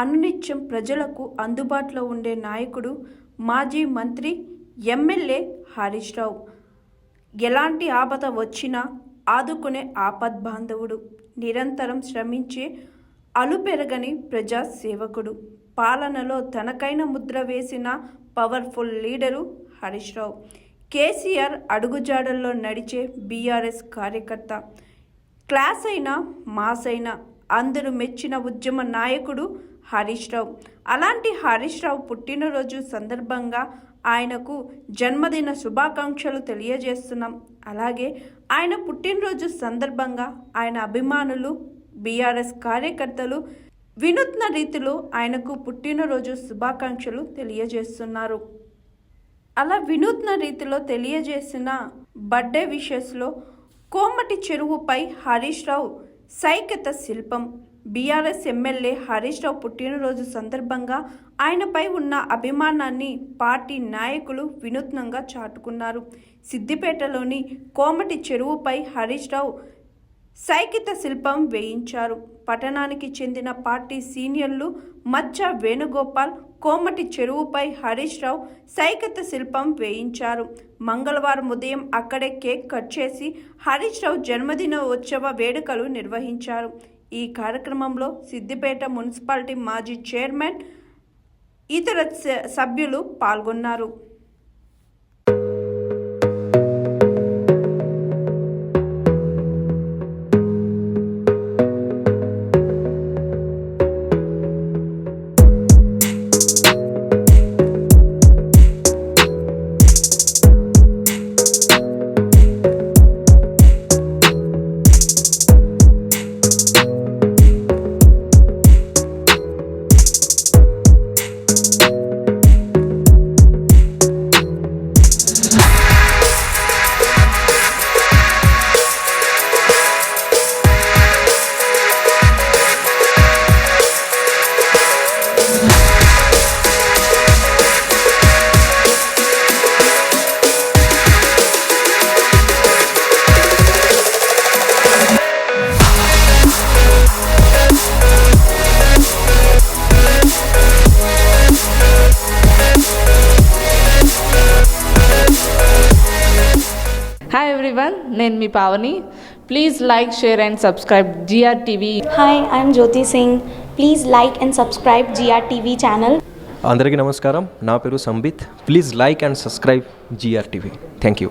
అనునిత్యం ప్రజలకు అందుబాటులో ఉండే నాయకుడు, మాజీ మంత్రి, ఎమ్మెల్యే హరీష్ రావు. ఎలాంటి ఆపద వచ్చినా ఆదుకునే ఆపద్బాంధవుడు, నిరంతరం శ్రమించే అలుపెరగని ప్రజా సేవకుడు, పాలనలో తనకైన ముద్ర వేసిన పవర్ఫుల్ లీడరు హరీష్ రావు. కేసీఆర్ అడుగుజాడల్లో నడిచే బీఆర్ఎస్ కార్యకర్త. క్లాస్ అయినా మాస్ అయినా అందరూ మెచ్చిన ఉద్యమ నాయకుడు హరీష్ రావు. అలాంటి హరీష్ రావు పుట్టినరోజు సందర్భంగా ఆయనకు జన్మదిన శుభాకాంక్షలు తెలియజేస్తున్నాం. అలాగే ఆయన పుట్టినరోజు సందర్భంగా ఆయన అభిమానులు, బీఆర్ఎస్ కార్యకర్తలు వినూత్న రీతిలో ఆయనకు పుట్టినరోజు శుభాకాంక్షలు తెలియజేస్తున్నారు. అలా వినూత్న రీతిలో తెలియజేసిన బర్త్డే విషెస్లో కోమటి చెరువుపై హరీష్ రావు సైకత శిల్పం. బీఆర్ఎస్ ఎమ్మెల్యే హరీష్ రావు పుట్టినరోజు సందర్భంగా ఆయనపై ఉన్న అభిమానాన్ని పార్టీ నాయకులు వినూత్నంగా చాటుకున్నారు. సిద్దిపేటలోని కోమటి చెరువుపై హరీష్ రావు సైకిత శిల్పం వేయించారు. పట్టణానికి చెందిన పార్టీ సీనియర్లు మచ్చ వేణుగోపాల్ కోమటి చెరువుపై హరీష్ రావు సైకిత శిల్పం వేయించారు. మంగళవారం ఉదయం అక్కడే కేక్ కట్ చేసి హరీష్ రావు జన్మదిన ఉత్సవ వేడుకలు నిర్వహించారు. ఈ కార్యక్రమంలో సిద్దిపేట మున్సిపాలిటీ మాజీ చైర్మన్, ఇతర సభ్యులు పాల్గొన్నారు. Hi everyone, నేను మీ Pavani. Please like, share and subscribe GRTV. Hi, I'm Jyoti Singh. Please like and subscribe GRTV channel. అందరికీ నమస్కారం. నా పేరు Sambit. Please like and subscribe GRTV. Thank you.